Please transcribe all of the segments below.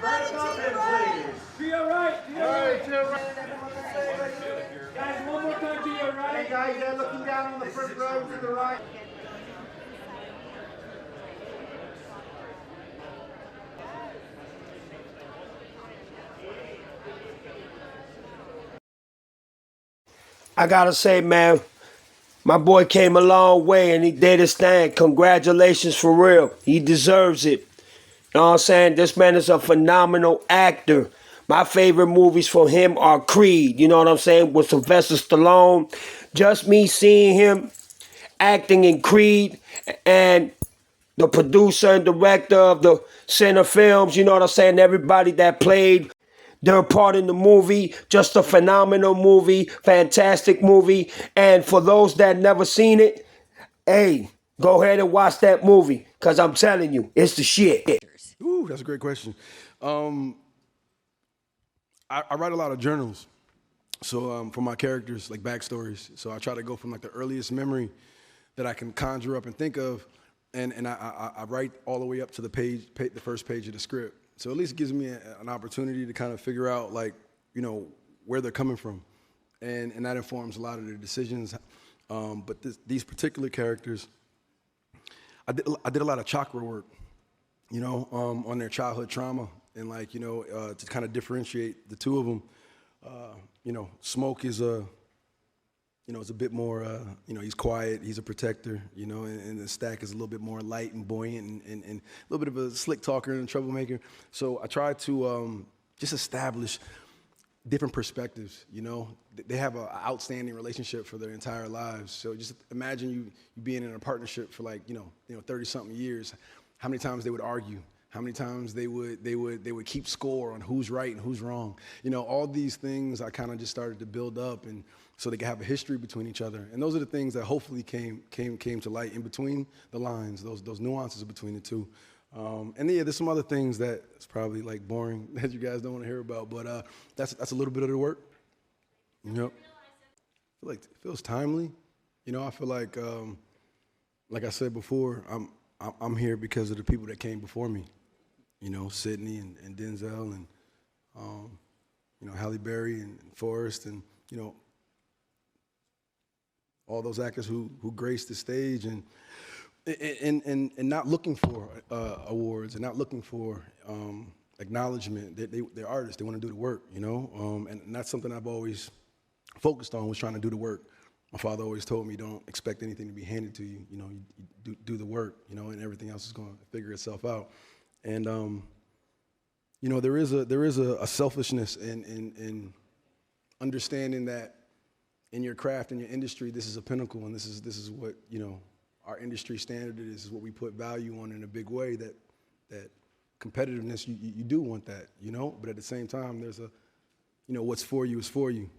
Right above him, please. To your right. All right, to your right. Guys, one more time to your right. Hey guys, they're looking down on the front row to the right. I gotta say, man, my boy came a long way and he did his thing. Congratulations for real. He deserves it. You know what I'm saying? This man is a phenomenal actor. My favorite movies from him are Creed, you know what I'm saying, with Sylvester Stallone. Just me seeing him acting in Creed and the producer and director of the Center Films, you know what I'm saying, everybody that played their part in the movie, just a phenomenal movie, fantastic movie. And for those that never seen it, hey, go ahead and watch that movie, because I'm telling you, it's the shit. Ooh, that's a great question. I write a lot of journals, so for my characters, like backstories. So I try to go from like the earliest memory that I can conjure up and think of, and I write all the way up to the the first page of the script. So at least it gives me an opportunity to kind of figure out, like, you know, where they're coming from, and that informs a lot of their decisions. But these particular characters, I did a lot of chakra work, you know, on their childhood trauma, and like, you know, to kind of differentiate the two of them. You know, Smoke is you know, it's a bit more, you know, he's quiet, he's a protector, you know, and the Stack is a little bit more light and buoyant and a little bit of a slick talker and a troublemaker. So I try to just establish different perspectives, you know. They have an outstanding relationship for their entire lives. So just imagine you being in a partnership for like, you know, 30-something years, how many times they would argue, how many times they would keep score on who's right and who's wrong. You know, all these things I kind of just started to build up, and so they could have a history between each other. And those are the things that hopefully came to light in between the lines, those nuances between the two. And yeah, there's some other things that it's probably like boring that you guys don't want to hear about, but that's a little bit of the work. Yep. I feel like it feels timely. You know, I feel like I said before, I'm here because of the people that came before me. You know, Sidney and Denzel and you know, Halle Berry and Forrest, and you know, all those actors who graced the stage, and not looking for awards and not looking for acknowledgement. They're artists. They want to do the work, you know, and that's something I've always focused on, was trying to do the work. My father always told me, don't expect anything to be handed to you. You know, you do the work, you know, and everything else is going to figure itself out. And you know, there is a selfishness in understanding that in your craft, in your industry, this is a pinnacle, and this is what, you know, our industry standard is. This is what we put value on in a big way. That competitiveness, you do want that, you know. But at the same time, there's a, you know, what's for you is for you,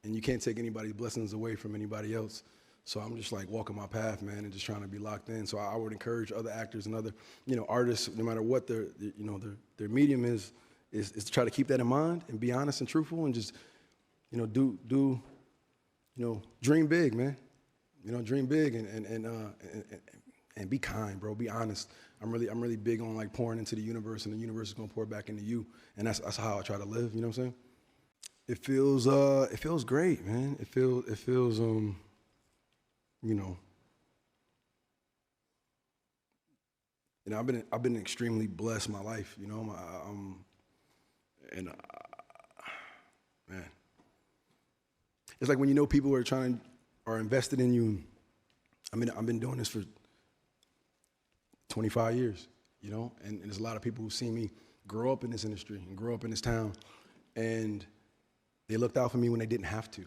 and you can't take anybody's blessings away from anybody else. So I'm just like walking my path, man, and just trying to be locked in. So I would encourage other actors and other, you know, artists, no matter what their you know, their medium is to try to keep that in mind and be honest and truthful, and just, you know, do you know, dream big, man. You know, dream big and be kind, bro. Be honest. I'm really big on like pouring into the universe, and the universe is gonna pour back into you, and that's how I try to live. You know what I'm saying? It feels great, man. It feels you know, I've been extremely blessed my life, you know. Man, it's like when you know people are invested in you. I mean, I've been doing this for 25 years, you know, and there's a lot of people who've seen me grow up in this industry and grow up in this town, and they looked out for me when they didn't have to.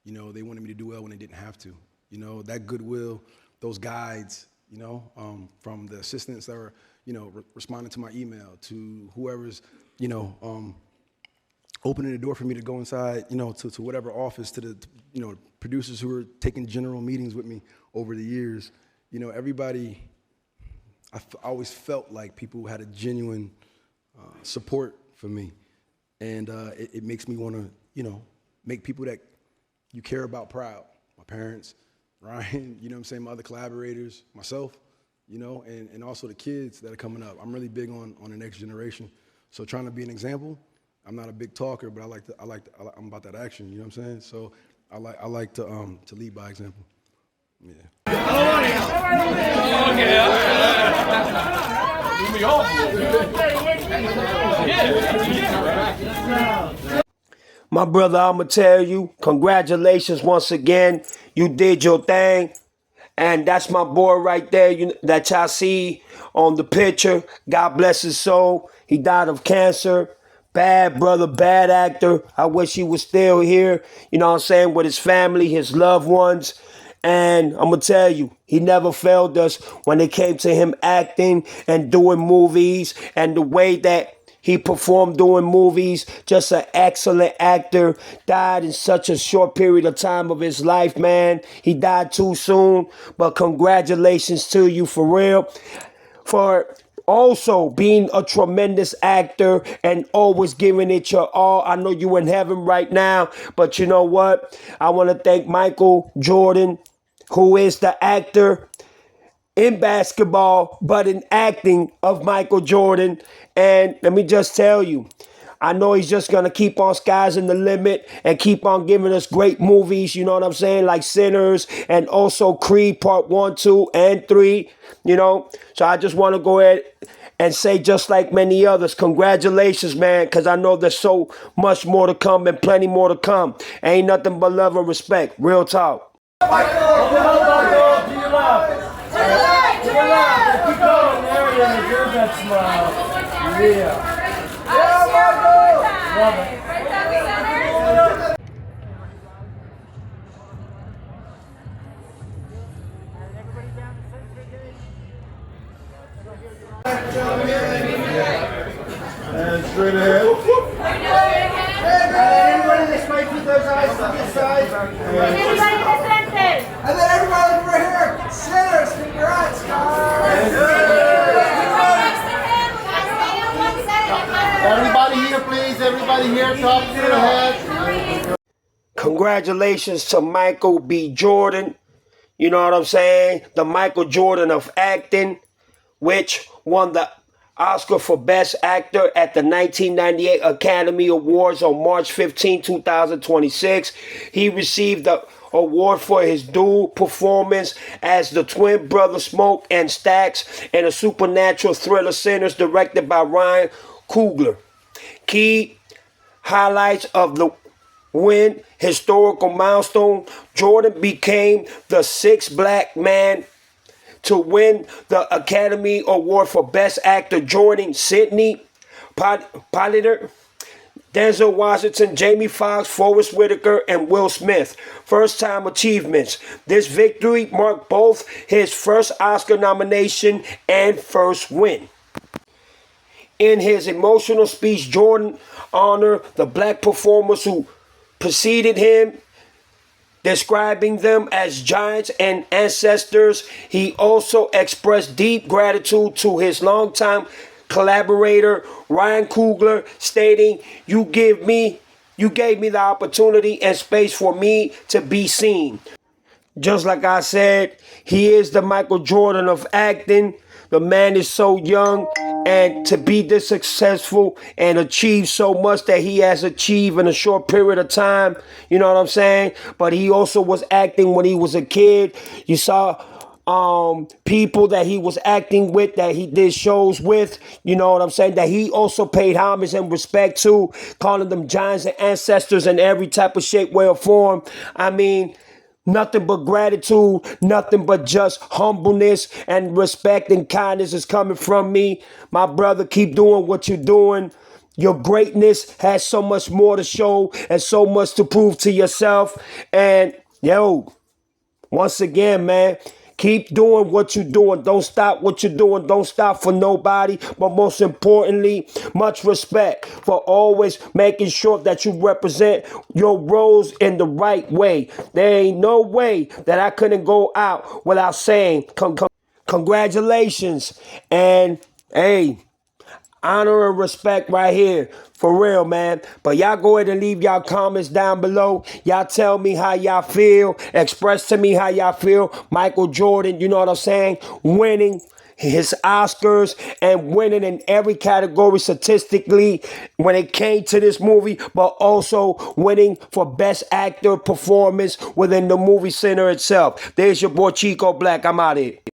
You know, they wanted me to do well when they didn't have to. You know, that goodwill, those guides, you know, from the assistants that were, you know, responding to my email, to whoever's, you know, opening the door for me to go inside, you know, to whatever office, to the, you know, producers who were taking general meetings with me over the years. You know, everybody, I always felt like people had a genuine support for me. And it makes me want to, you know, make people that you care about proud. My parents, Ryan, you know what I'm saying, my other collaborators, myself, you know, and also the kids that are coming up. I'm really big on the next generation. So trying to be an example. I'm not a big talker, but I'm about that action. You know what I'm saying? So I like to lead by example. Yeah. My brother, I'ma tell you, congratulations once again. You did your thing. And that's my boy right there that y'all see on the picture. God bless his soul. He died of cancer. Bad brother, bad actor. I wish he was still here, you know what I'm saying, with his family, his loved ones. And I'm going to tell you, he never failed us when it came to him acting and doing movies and the way that he performed doing movies. Just an excellent actor. Died in such a short period of time of his life, man. He died too soon. But congratulations to you for real. For also being a tremendous actor and always giving it your all. I know you're in heaven right now. But you know what? I want to thank Michael Jordan, who is the actor in basketball, but in acting of Michael Jordan. And let me just tell you, I know he's just going to keep on skying the limit and keep on giving us great movies, you know what I'm saying, like Sinners and also Creed Part 1, 2, and 3, you know. So I just want to go ahead and say, just like many others, congratulations, man, because I know there's so much more to come and plenty more to come. Ain't nothing but love and respect. Real talk. Keep going. There it is. There's that smile. Yeah. Love it. And straight ahead. Everybody this way, keep those eyes to this side. And then everybody over here, sinners, congrats, guys. Everybody here, please. Everybody here, top to the head. Congratulations to Michael B. Jordan. You know what I'm saying? The Michael Jordan of acting, which won the Oscar for Best Actor at the 1998 Academy Awards on March 15, 2026. He received the award for his dual performance as the twin brother Smoke and Stacks in a supernatural thriller Sinners directed by Ryan Coogler. Key highlights of the win, historical milestone, Jordan became the sixth black man to win the Academy Award for Best Actor, joining Sidney Poitier, Denzel Washington, Jamie Foxx, Forrest Whitaker, and Will Smith. First-time achievements. This victory marked both his first Oscar nomination and first win. In his emotional speech, Jordan honored the black performers who preceded him, describing them as giants and ancestors. He also expressed deep gratitude to his longtime collaborator, Ryan Coogler, stating, You gave me the opportunity and space for me to be seen. Just like I said, he is the Michael Jordan of acting. The man is so young, and to be this successful and achieve so much that he has achieved in a short period of time, you know what I'm saying? But he also was acting when he was a kid. You saw people that he was acting with, that he did shows with, you know what I'm saying, that he also paid homage and respect to, calling them giants and ancestors in every type of shape, way, or form. I mean, nothing but gratitude, nothing but just humbleness and respect and kindness is coming from me. My brother, keep doing what you're doing. Your greatness has so much more to show and so much to prove to yourself. And yo, once again, man, keep doing what you're doing. Don't stop what you're doing. Don't stop for nobody. But most importantly, much respect for always making sure that you represent your roles in the right way. There ain't no way that I couldn't go out without saying congratulations. And hey, honor and respect right here. For real, man. But y'all go ahead and leave y'all comments down below. Y'all tell me how y'all feel. Express to me how y'all feel. Michael Jordan, you know what I'm saying? Winning his Oscars and winning in every category statistically when it came to this movie, but also winning for Best Actor performance within the movie center itself. There's your boy Chico Black. I'm out of here.